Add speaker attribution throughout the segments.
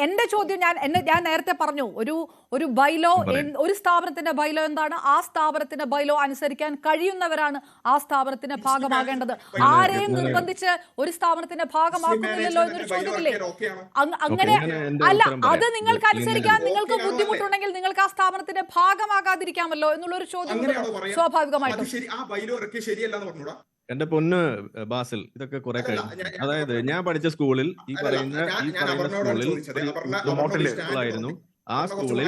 Speaker 1: എന്റെ ചോദ്യം ഞാൻ നേരത്തെ പറഞ്ഞു, ഒരു ബൈലോ, ഒരു സ്ഥാപനത്തിന്റെ ബൈലോ എന്താണ്, ആ സ്ഥാപനത്തിന്റെ ബൈലോ അനുസരിക്കാൻ കഴിയുന്നവരാണ് ആ സ്ഥാപനത്തിന്റെ ഭാഗമാകേണ്ടത്. ആരെയും നിർബന്ധിച്ച് ഒരു സ്ഥാപനത്തിന്റെ ഭാഗമാക്കുന്നില്ലല്ലോ എന്നൊരു ചോദ്യമില്ലേ? അങ്ങനെ അല്ല, അത് നിങ്ങൾക്ക് അനുസരിക്കാൻ നിങ്ങൾക്ക് ബുദ്ധിമുട്ടുണ്ടെങ്കിൽ നിങ്ങൾക്ക് ആ സ്ഥാപനത്തിന്റെ ഭാഗമാകാതിരിക്കാമല്ലോ എന്നുള്ളൊരു ചോദ്യം സ്വാഭാവികമായിട്ടും.
Speaker 2: എന്റെ പൊന്ന് ബാസിൽ, ഇതൊക്കെ കുറെ കഴിഞ്ഞു. അതായത് ഞാൻ പഠിച്ച സ്കൂളിൽ ഈ പറയുന്ന സ്കൂളിൽ സ്കൂളായിരുന്നു. ആ സ്കൂളിൽ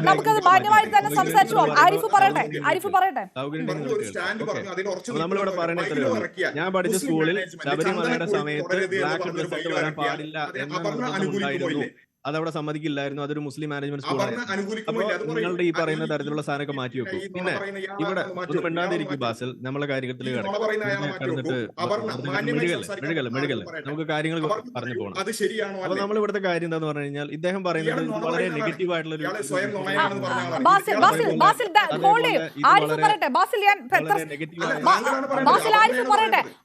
Speaker 1: നമുക്കത് മാന്യമായിട്ട് തന്നെ സംസാരിച്ചു പോവാം. ആരിഫ് പറയട്ടെ.
Speaker 2: നമ്മളിവിടെ പറയുന്നത്, ഞാൻ പഠിച്ച സ്കൂളിൽ ശബരിമലയുടെ സമയത്ത് ബ്ലാക്ക് ഡ്രസ് ഇട്ട് വരാൻ പാടില്ല എന്ന നിർബന്ധമുണ്ടായിരുന്നു. അതവിടെ സമ്മതിക്കില്ലായിരുന്നു. അതൊരു മുസ്ലിം മാനേജ്മെന്റ് സ്കൂളായിരുന്നു. അപ്പൊ നിങ്ങളുടെ ഈ പറയുന്ന തരത്തിലുള്ള സാധനമൊക്കെ മാറ്റി വെക്കും. പിന്നെ ഇവിടെ ഒന്ന് പെണ്ണാതിരിക്കും ബാസിൽ, നമ്മളെ കാര്യത്തിൽ കിടന്നിട്ട് മെഴുകല്ലേ, നമുക്ക് കാര്യങ്ങൾ പറഞ്ഞു പോകണം. അപ്പൊ നമ്മൾ ഇവിടുത്തെ കാര്യം എന്താന്ന് പറഞ്ഞു കഴിഞ്ഞാൽ, ഇദ്ദേഹം പറയുന്നത് വളരെ നെഗറ്റീവ് ആയിട്ടുള്ള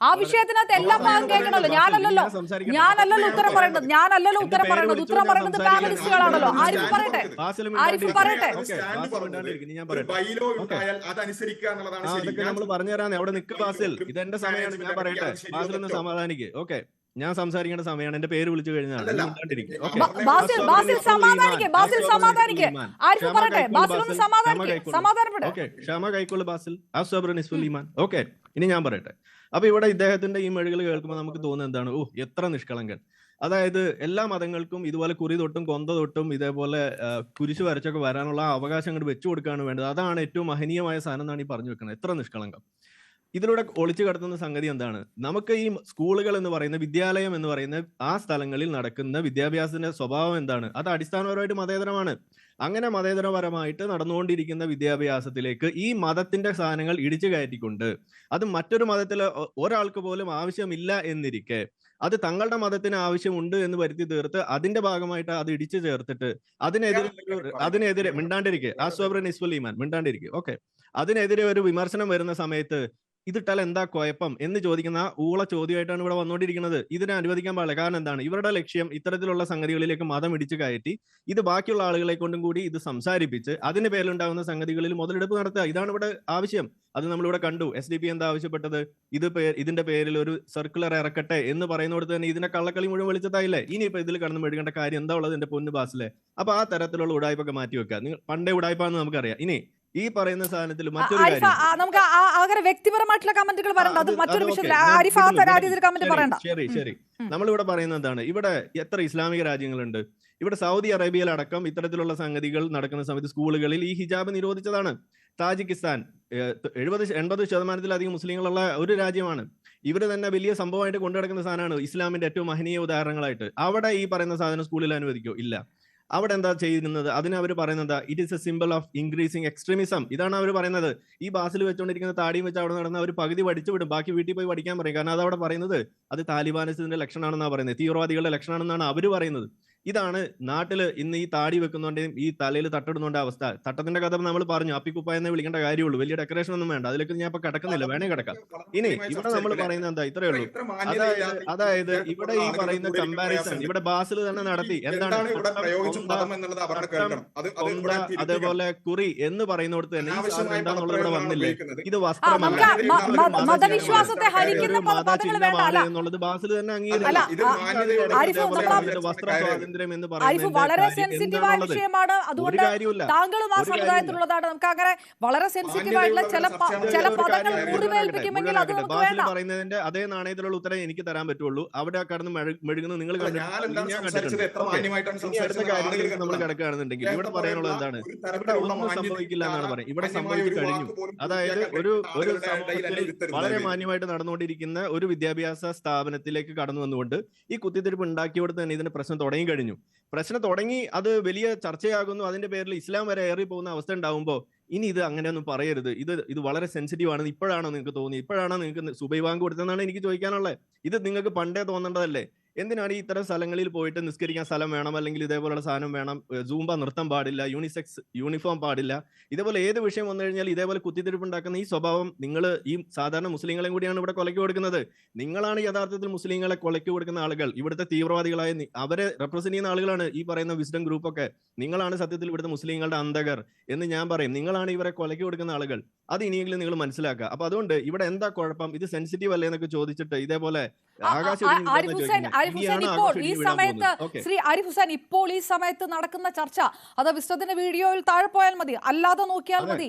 Speaker 1: ആ വിഷയത്തിനകത്ത് എല്ലാ ഭാഗം കേൾക്കണല്ലോ. ഞാനല്ലല്ലോ ഉത്തരം പറയേണ്ടത്. ഉത്തരം പറയുന്നത് പാനലിസ്റ്റുകളാണല്ലോ. ആരിഫ് പറയട്ടെ.
Speaker 2: നമ്മൾ പറഞ്ഞു തരാന്ന്. അവിടെ നിൽക്ക് ബാസിൽ, ഇതെന്റെ സമയമാണ്, ഞാൻ പറയട്ടെ. ബാസിൽ ഒന്ന് സമാധാനിക്ക്. ഓക്കെ, ഞാൻ സംസാരിക്കേണ്ട സമയമാണ്. എന്റെ പേര് വിളിച്ചു കഴിഞ്ഞാൽ ക്ഷമ കൈക്കൊള്ളു ബാസിൽ. ഓക്കെ, ഇനി ഞാൻ പറയട്ടെ. അപ്പൊ ഇവിടെ ഇദ്ദേഹത്തിന്റെ ഈ മെഴുകൾ കേൾക്കുമ്പോൾ നമുക്ക് തോന്നുന്നത് എന്താണ്? എത്ര നിഷ്കളങ്കൻ. അതായത് എല്ലാ മതങ്ങൾക്കും ഇതുപോലെ കുറി തൊട്ടും കൊന്ത തൊട്ടും ഇതേപോലെ കുരിശ് വരച്ചൊക്കെ വരാനുള്ള അവകാശം അങ്ങോട്ട് വെച്ചു കൊടുക്കുകയാണ് വേണ്ടത്. അതാണ് ഏറ്റവും മഹനീയമായ സാധനം എന്നാണ് ഈ പറഞ്ഞു വെക്കുന്നത്. എത്ര നിഷ്കളങ്കം. ഇതിലൂടെ ഒളിച്ചു കടത്തുന്ന സംഗതി എന്താണ്? നമുക്ക് ഈ സ്കൂളുകൾ എന്ന് പറയുന്ന, വിദ്യാലയം എന്ന് പറയുന്ന ആ സ്ഥലങ്ങളിൽ നടക്കുന്ന വിദ്യാഭ്യാസത്തിന്റെ സ്വഭാവം എന്താണ്? അത് അടിസ്ഥാനപരമായിട്ട് മതേതരമാണ്. അങ്ങനെ മതേതരപരമായിട്ട് നടന്നുകൊണ്ടിരിക്കുന്ന വിദ്യാഭ്യാസത്തിലേക്ക് ഈ മതത്തിന്റെ സാധനങ്ങൾ ഇടിച്ചു കയറ്റിക്കൊണ്ട്, അത് മറ്റൊരു മതത്തിലെ ഒരാൾക്ക് പോലും ആവശ്യമില്ല എന്നിരിക്കെ അത് മതത്തിന് ആവശ്യമുണ്ട് എന്ന് വരുത്തി തീർത്ത് അതിന്റെ ഭാഗമായിട്ട് അത് ഇടിച്ചു ചേർത്തിട്ട് അതിനെതിരെ മിണ്ടാണ്ടിരിക്കെ. ഓക്കെ, അതിനെതിരെ ഒരു വിമർശനം വരുന്ന സമയത്ത് ഇതിട്ടാൽ എന്താ കുഴപ്പം എന്ന് ചോദിക്കുന്ന ഊള ചോദ്യമായിട്ടാണ് ഇവിടെ വന്നുകൊണ്ടിരിക്കുന്നത്. ഇതിനെ അനുവദിക്കാൻ പാടില്ല. കാരണം എന്താണ്? ഇവരുടെ ലക്ഷ്യം ഇത്തരത്തിലുള്ള സംഗതികളിലേക്ക് മതം ഇടിച്ചു കയറ്റി ഇത് ബാക്കിയുള്ള ആളുകളെ കൊണ്ടും കൂടി ഇത് സംസാരിപ്പിച്ച് അതിന്റെ പേരിലുണ്ടാകുന്ന സംഗതികളിൽ മുതലെടുപ്പ് നടത്തുക. ഇതാണ് ഇവിടെ ആവശ്യം. അത് നമ്മളിവിടെ കണ്ടു. SDP എന്താ ആവശ്യപ്പെട്ടത്? ഇതിന്റെ പേരിൽ ഒരു സർക്കുലർ ഇറക്കട്ടെ എന്ന് പറയുന്നോട് തന്നെ ഇതിന്റെ കള്ളക്കളി മുഴുവൻ വെളിച്ചത്തായില്ലേ? ഇനിയിപ്പോ ഇതിൽ കടന്ന് മെഴുകേണ്ട കാര്യം എന്താ ഉള്ളത് എന്റെ പൊന്ന് ബാസിലെ? അപ്പൊ ആ തരത്തിലുള്ള ഉടായ്പൊക്കെ മാറ്റി വെക്കുക. നിങ്ങൾ പണ്ടേ ഉടായ്പാന്ന് നമുക്കറിയാം. ഇനി ഈ പറയുന്ന സാധനത്തിൽ മറ്റൊരു
Speaker 1: നമുക്ക് അങ്ങനെ വ്യക്തിപരമായിട്ടുള്ള കമന്റുകൾ പറയണ്ട. അത് മറ്റൊരു
Speaker 2: ശരി. നമ്മളിവിടെ പറയുന്നത് എന്താണ്? ഇവിടെ എത്ര ഇസ്ലാമിക രാജ്യങ്ങളുണ്ട്? ഇവിടെ സൗദി അറേബ്യയിലടക്കം ഇത്തരത്തിലുള്ള സംഗതികൾ നടക്കുന്ന സമയത്ത് സ്കൂളുകളിൽ ഈ ഹിജാബ് നിരോധിച്ചതാണ്. താജിക്കിസ്ഥാൻ 80% മുസ്ലിങ്ങളുള്ള ഒരു രാജ്യമാണ്. ഇവര് തന്നെ വലിയ സംഭവമായിട്ട് കൊണ്ടുനടക്കുന്ന സാധനമാണ് ഇസ്ലാമിന്റെ ഏറ്റവും മഹനീയ ഉദാഹരണങ്ങളായിട്ട്. അവിടെ ഈ പറയുന്ന സാധനം സ്കൂളിൽ അനുവദിക്കോ? ഇല്ല. അവിടെ എന്താ ചെയ്യുന്നത്? അതിന് അവർ പറയുന്നത് it is A simple of increasing extremism. ഇതാണ് അവർ പറയുന്നത്. ഈ ബാസിൽ വെച്ചുകൊണ്ടിരിക്കുന്ന താടിയും വെച്ച് അവിടെ നടന്ന അവർ പകുതി പഠിച്ചു വിടും, ബാക്കി വീട്ടിൽ പോയി പഠിക്കാൻ പറയും. കാരണം അതവിടെ പറയുന്നത് അത് താലിബാനിസത്തിന്റെ ലക്ഷണമാണെന്നാണ് പറയുന്നത്, തീവ്രവാദികളുടെ ലക്ഷണമാണെന്നാണ് അവർ പറയുന്നത്. ഇതാണ് നാട്ടില് ഇന്ന് ഈ താടി വെക്കുന്നോണ്ടെയും ഈ തലയിൽ തട്ടിടുന്നോണ്ട അവസ്ഥ. തട്ടത്തിന്റെ കഥ നമ്മൾ പറഞ്ഞു, അപ്പിക്കുപ്പ എന്ന് വിളിക്കേണ്ട കാര്യമുള്ളൂ. വലിയ ഡെക്കറേഷൻ ഒന്നും വേണ്ട. അതിലേക്ക് ഞാൻ ഇപ്പൊ കിടക്കുന്നില്ല, വേണേ കിടക്കാം. ഇനി ഇവിടെ നമ്മൾ പറയുന്നത് എന്താ? ഇത്രയേ ഉള്ളൂ. അതായത് ഇവിടെ ഈ പറയുന്ന കമ്പാരിസൺ ഇവിടെ ബാസിൽ തന്നെ നടത്തി. എന്താണ് അതേപോലെ കുറി എന്ന് പറയുന്നിടത്ത് തന്നെ ഈ സാധനം എന്താണെന്നുള്ളത് ഇവിടെ വന്നില്ലേ? ഇത് വസ്ത്രമല്ല, എന്നുള്ളത് ബാസിൽ തന്നെ അംഗീകരിച്ചു. വസ്ത്ര സ്വാതന്ത്ര്യം എന്ന്
Speaker 1: വളരെ സെൻസിറ്റീവ് ആയ വിഷയമാണ്. അതുകൊണ്ട് താങ്കളും ആ സമുദായത്തിലുള്ളതാണ്. നമുക്ക് അങ്ങനെ വളരെ സെൻസിറ്റീവ് ആയിട്ടുള്ള ചില പദങ്ങൾ മുറിവേൽപ്പിക്കുമെങ്കിൽ അത് നമുക്ക് വേണ്ട.
Speaker 2: പറയുന്നതിന്റെ അതേ നാണയത്തിലുള്ള ഉത്തരം എനിക്ക് തരാൻ പറ്റുള്ളൂ. അവിടെ കടന്ന് മെഴുകുന്നത് നിങ്ങൾ നമ്മൾ കിടക്കുകയാണെന്നുണ്ടെങ്കിൽ ഇവിടെ പറയാനുള്ളത് എന്താണ്? ഇവിടെ ഒന്നും സംഭവിക്കില്ല എന്നാണ് പറയുന്നത്. ഇവിടെ സംഭവിച്ചു കഴിഞ്ഞു. അതായത് ഒരു സമൂഹത്തിൽ വളരെ മാന്യമായിട്ട് നടന്നുകൊണ്ടിരിക്കുന്ന ഒരു വിദ്യാഭ്യാസ സ്ഥാപനത്തിലേക്ക് കടന്നു വന്നുകൊണ്ട് ഈ കുത്തിത്തിരിപ്പ് ഉണ്ടാക്കിയോട് തന്നെ ഇതിന്റെ പ്രശ്നം തുടങ്ങി കഴിഞ്ഞു. പ്രശ്നം തുടങ്ങി, അത് വലിയ ചർച്ചയാകുന്നു. അതിന്റെ പേരിൽ ഇസ്ലാം വരെ ഏറി പോകുന്ന അവസ്ഥ ഉണ്ടാവുമ്പോൾ ഇനി ഇത് അങ്ങനെയൊന്നും പറയരുത്. ഇത് വളരെ സെൻസിറ്റീവ് ആണ്. ഇപ്പോഴാണോ നിങ്ങൾക്ക് തോന്നി? ഇപ്പോഴാണോ നിങ്ങൾക്ക് സുബൈ വാങ്ക് കൊടുത്തതെന്നാണ് എനിക്ക് ചോദിക്കാനുള്ളത്. ഇത് നിങ്ങൾക്ക് പണ്ടേ തോന്നേണ്ടതല്ലേ? എന്തിനാണ് ഈ ഇത്തരം സ്ഥലങ്ങളിൽ പോയിട്ട് നിസ്കരിക്കാൻ സ്ഥലം വേണം, അല്ലെങ്കിൽ ഇതേപോലുള്ള സാധനം വേണം, സൂംബ നൃത്തം പാടില്ല, യൂണിസെക്സ് യൂണിഫോം പാടില്ല, ഇതേപോലെ ഏത് വിഷയം വന്നു കഴിഞ്ഞാൽ ഇതേപോലെ കുത്തിത്തിരിപ്പുണ്ടാക്കുന്ന ഈ സ്വഭാവം നിങ്ങൾ ഈ സാധാരണ മുസ്ലിങ്ങളെയും കൂടിയാണ് ഇവിടെ കൊലയ്ക്ക് കൊടുക്കുന്നത്. നിങ്ങളാണ് യഥാർത്ഥത്തിൽ മുസ്ലിങ്ങളെ കൊലയ്ക്ക് കൊടുക്കുന്ന ആളുകൾ. ഇവിടുത്തെ തീവ്രവാദികളായ അവരെ റെപ്രസെന്റ് ചെയ്യുന്ന ആളുകളാണ് ഈ പറയുന്ന വിസ്ഡം ഗ്രൂപ്പ് ഒക്കെ. നിങ്ങളാണ് സത്യത്തിൽ ഇവിടുത്തെ മുസ്ലിങ്ങളുടെ അന്തകർ എന്ന് ഞാൻ പറയും. നിങ്ങളാണ് ഇവരെ കൊലയ്ക്ക് കൊടുക്കുന്ന ആളുകൾ. അത് ഇനിയെങ്കിലും നിങ്ങൾ മനസ്സിലാക്കുക. അപ്പൊ അതുകൊണ്ട് ഇവിടെ എന്താ കുഴപ്പം, ഇത് സെൻസിറ്റീവ് അല്ലേ എന്നൊക്കെ ചോദിച്ചിട്ട് ഇതേപോലെ
Speaker 1: ആരിഫ് ഹുസൈൻ ഇപ്പോൾ ഈ സമയത്ത് ശ്രീ ആരിഫ് ഹുസൈൻ ഇപ്പോൾ ഈ സമയത്ത് നടക്കുന്ന ചർച്ച അത് വിസ്ഡത്തിന്റെ വീഡിയോയിൽ താഴെ പോയാൽ മതി, അല്ലാതെ നോക്കിയാൽ മതി.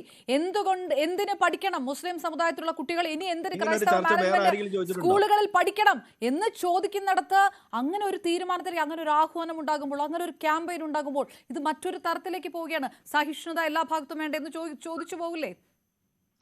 Speaker 1: എന്തിന് പഠിക്കണം മുസ്ലിം സമുദായത്തിലുള്ള കുട്ടികൾ, ഇനി എന്തിന് ക്രൈസ്തവ മാനേജ്മെന്റ് സ്കൂളുകളിൽ പഠിക്കണം എന്ന് ചോദിക്കുന്നിടത്ത് അങ്ങനെ ഒരു തീരുമാനത്തിലേക്ക്, അങ്ങനെ ഒരു ആഹ്വാനം ഉണ്ടാകുമ്പോൾ, അങ്ങനെ ഒരു ക്യാമ്പയിൻ ഉണ്ടാകുമ്പോൾ ഇത് മറ്റൊരു തരത്തിലേക്ക് പോവുകയാണ്. സഹിഷ്ണുത എല്ലാ ഭാഗത്തും വേണ്ടെന്ന് ചോദിച്ചു പോകില്ലേ?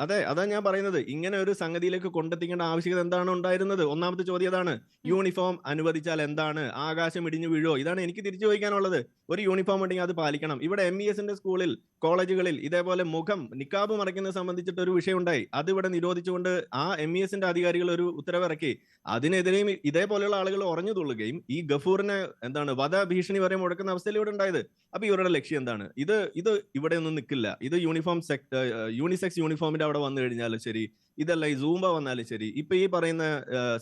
Speaker 2: അതെ, അതാ ഞാൻ പറയുന്നത്. ഇങ്ങനെ ഒരു സംഗതിയിലേക്ക് കൊണ്ടെത്തിക്കേണ്ട ആവശ്യകത എന്താണ് ഉണ്ടായിരുന്നത്? ഒന്നാമത്തെ ചോദ്യം അതാണ്. യൂണിഫോം അനുവദിച്ചാൽ എന്താണ്? ആകാശം ഇടിഞ്ഞു വീഴോ? ഇതാണ് എനിക്ക് തിരിച്ചു ചോദിക്കാനുള്ളത്. ഒരു യൂണിഫോം ഉണ്ടെങ്കിൽ അത് പാലിക്കണം. ഇവിടെ MESന്റെ സ്കൂളിൽ, കോളേജുകളിൽ ഇതേപോലെ മുഖം നിക്കാബ് മറയ്ക്കുന്നത് സംബന്ധിച്ചിട്ട് ഒരു വിഷയം ഉണ്ടായി. അത് ഇവിടെ നിരോധിച്ചുകൊണ്ട് ആ MESന്റെ അധികാരികൾ ഒരു ഉത്തരവിറക്കി. അതിനെതിരെയും ഇതേപോലെയുള്ള ആളുകൾ ഉറഞ്ഞു തുള്ളുകയും ഈ ഗഫൂറിനെ വധ ഭീഷണി വരെ മുഴക്കുന്ന അവസ്ഥയിൽ ഇവിടെ ഉണ്ടായത്. അപ്പൊ ഇവരുടെ ലക്ഷ്യം എന്താണ്? ഇത് ഇവിടെ ഒന്നും നിൽക്കില്ല. ഇത് യൂണിസെക്സ് യൂണിഫോമിന്റെ അവിടെ വന്നു കഴിഞ്ഞാലും ശരി, ഇതല്ല ഈ സൂംബ വന്നാലും ശരി, ഇപ്പൊ ഈ പറയുന്ന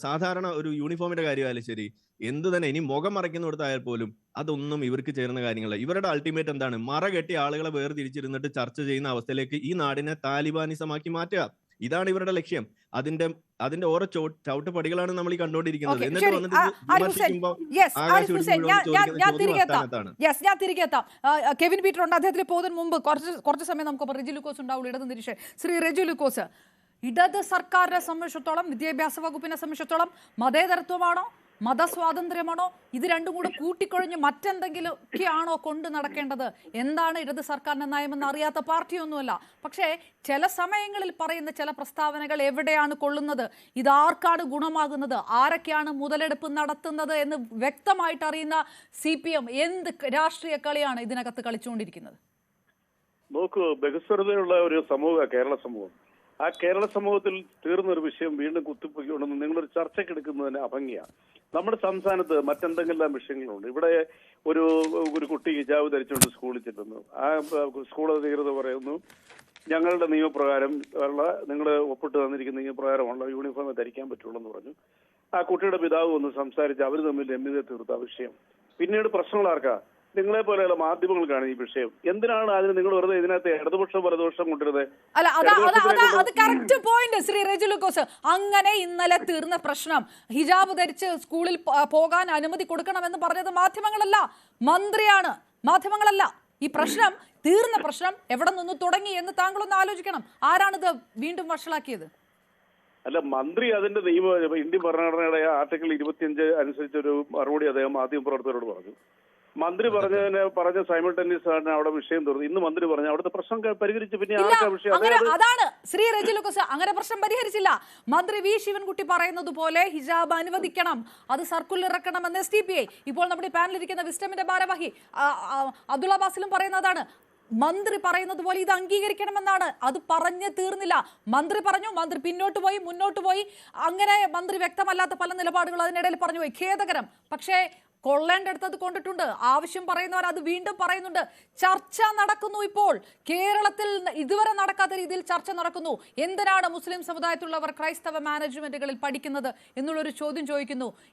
Speaker 2: സാധാരണ ഒരു യൂണിഫോമിന്റെ കാര്യമായാലും ശരി, എന്തു തന്നെ ഇനി മുഖം മറയ്ക്കുന്നിടത്തായാൽ പോലും അതൊന്നും ഇവർക്ക് ചേരുന്ന കാര്യങ്ങളല്ല. ഇവരുടെ അൾട്ടിമേറ്റ് എന്താണ്? മറ കെട്ടി ആളുകളെ വേർതിരിച്ചിരുന്നിട്ട് ചർച്ച ചെയ്യുന്ന അവസ്ഥയിലേക്ക് ഈ നാടിനെ താലിബാനിസമാക്കി മാറ്റുക. ഇതാണ് ഇവരുടെ ലക്ഷ്യം. അതിന്റെ ഓരോ ചവിട്ട് പടികളാണ് നമ്മൾ ഈ കണ്ടുകൊണ്ടിരിക്കുന്നത്. എന്നിട്ട് വന്നിട്ട്
Speaker 1: ഞാൻ തിരികെ എത്താം. കെവിൻ പീറ്റർ ഉണ്ട്, അദ്ദേഹത്തിന് പോകുന്നതിന് മുമ്പ് കുറച്ച് സമയം നമുക്ക് റെജി ലൂക്കോസ് ഉണ്ടാവുള്ളൂ, ഇടത് നിരീക്ഷകൻ. ശ്രീ റെജി ലൂക്കോസ്, ഇടത് സർക്കാരിനെ സംബന്ധിച്ചിടത്തോളം, വിദ്യാഭ്യാസ വകുപ്പിനെ സംബന്ധിച്ചിടത്തോളം മതേതരത്വമാണോ മതസ്വാതന്ത്ര്യമാണോ ഇത് രണ്ടും കൂടെ കൂട്ടിക്കൊഴിഞ്ഞ് മറ്റെന്തെങ്കിലും ഒക്കെയാണോ കൊണ്ട് നടക്കേണ്ടത്? എന്താണ് ഇടത് സർക്കാരിന്റെ നയമെന്ന് അറിയാത്ത പാർട്ടിയൊന്നുമല്ല. പക്ഷേ ചില സമയങ്ങളിൽ പറയുന്ന ചില പ്രസ്താവനകൾ എവിടെയാണ് കൊള്ളുന്നത്, ഇതാർക്കാണ് ഗുണമാകുന്നത്, ആരൊക്കെയാണ് മുതലെടുപ്പ് നടത്തുന്നത് എന്ന് വ്യക്തമായിട്ട് അറിയുന്ന CPM എന്ത് രാഷ്ട്രീയ കളിയാണ് ഇതിനകത്ത് കളിച്ചുകൊണ്ടിരിക്കുന്നത്?
Speaker 3: നോക്കൂ, ബഹുസ്വരതയുള്ള ഒരു സമൂഹ കേരള സമൂഹം. ആ കേരള സമൂഹത്തിൽ തീർന്നൊരു വിഷയം വീണ്ടും കുത്തിപ്പൊക്കിക്കൊണ്ടെന്ന് നിങ്ങളൊരു ചർച്ചയ്ക്കെടുക്കുന്നതിന് അഭംഗിയാണ്. നമ്മുടെ സംസ്ഥാനത്ത് മറ്റെന്തെങ്കിലും വിഷയങ്ങളുണ്ട്. ഇവിടെ ഒരു കുട്ടി ഹിജാബ് ധരിച്ചുകൊണ്ട് സ്കൂളിൽ ചെല്ലുന്നു. ആ സ്കൂൾ അധികൃതർ പറയുന്നു, ഞങ്ങളുടെ നിയമപ്രകാരം നിങ്ങൾ ഒപ്പിട്ട് തന്നിരിക്കുന്ന നിയമപ്രകാരമുള്ള യൂണിഫോം ധരിക്കാൻ പറ്റുള്ളൂ എന്ന് പറഞ്ഞു. ആ കുട്ടിയുടെ പിതാവ് ഒന്ന് സംസാരിച്ച് അവർ തമ്മിൽ രമ്യത തീർത്ത വിഷയം. പിന്നീട് പ്രശ്നങ്ങൾ ആർക്കാ? നിങ്ങളെ പോലെയുള്ള മാധ്യമങ്ങൾക്കാണ് ഈ വിഷയം. എന്തിനാണ് അതിന് നിങ്ങൾ വെറുതെ ഇതിനകത്ത് ഇടതുപക്ഷം വലതുപക്ഷം കൊണ്ടിരുന്നത്?
Speaker 1: ശ്രീ റെജി ലൂക്കോസ്, അങ്ങനെ ഇന്നലെ തീർന്ന പ്രശ്നം ഹിജാബ് ധരിച്ച് സ്കൂളിൽ പോകാൻ അനുമതി കൊടുക്കണമെന്ന് പറഞ്ഞത് മാധ്യമങ്ങളല്ല, മന്ത്രിയാണ്, മാധ്യമങ്ങളല്ല. ഈ പ്രശ്നം തീർന്ന പ്രശ്നം എവിടെ നിന്ന് തുടങ്ങി എന്ന് താങ്കളൊന്ന് ആലോചിക്കണം. ആരാണിത് വീണ്ടും വഷളാക്കിയത്?
Speaker 3: അല്ല, മന്ത്രി അതിന്റെ ഇന്ത്യൻ ഭരണഘടനയുടെ ആർട്ടിക്കിൾ 25 അനുസരിച്ചൊരു മറുപടി അദ്ദേഹം മാധ്യമപ്രവർത്തകരോട് പറഞ്ഞു. മന്ത്രി പറഞ്ഞ സൈമൾട്ടേനിയസ് ആണ് അവിടെ വിഷയം തീർന്നു. ഇന്ന് മന്ത്രി പറഞ്ഞു അവിടുത്തെ പ്രശ്നം പരിഹരിച്ചു. പിന്നെ
Speaker 1: അതാണ് ശ്രീ റെജി ലൂക്കോസ്, അങ്ങനെ പ്രശ്നം പരിഹരിച്ചില്ല. മന്ത്രി വി ശിവൻകുട്ടി പറയുന്നത് പോലെ ഹിജാബ് അനുവദിക്കണം, അത് സർക്കുലർ ഇറക്കണമെന്ന് SDPI. ഇപ്പോൾ നമ്മുടെ പാനലിരിക്കുന്ന വിസ്ഡമിന്റെ ഭാരവാഹി അബ്ദുള്ള ബാസിലും പറയുന്നതാണ്. മന്ത്രി പറയുന്നത് പോലെ ഇത് അംഗീകരിക്കണമെന്നാണ്. അത് പറഞ്ഞ് തീർന്നില്ല. മന്ത്രി പറഞ്ഞു, മന്ത്രി പിന്നോട്ട് പോയി, മുന്നോട്ട് പോയി, അങ്ങനെ മന്ത്രി വ്യക്തമല്ലാത്ത പല നിലപാടുകൾ അതിനിടയിൽ പറഞ്ഞു പോയി. ഖേദകരം. പക്ഷേ കൊള്ളേണ്ടടുത്തത് കൊണ്ടിട്ടുണ്ട്. ആവശ്യം പറയുന്നവർ അത് വീണ്ടും പറയുന്നുണ്ട്. ചർച്ച നടക്കുന്നു. ഇപ്പോൾ കേരളത്തിൽ ഇതുവരെ നടക്കാത്ത രീതിയിൽ ചർച്ച നടക്കുന്നു. എന്തിനാണ് മുസ്ലിം സമുദായത്തിലുള്ളവർ ക്രൈസ്തവ മാനേജ്മെന്റുകളിൽ പഠിക്കുന്നത് എന്നുള്ളൊരു ചോദ്യം ചോദിക്കുന്നു.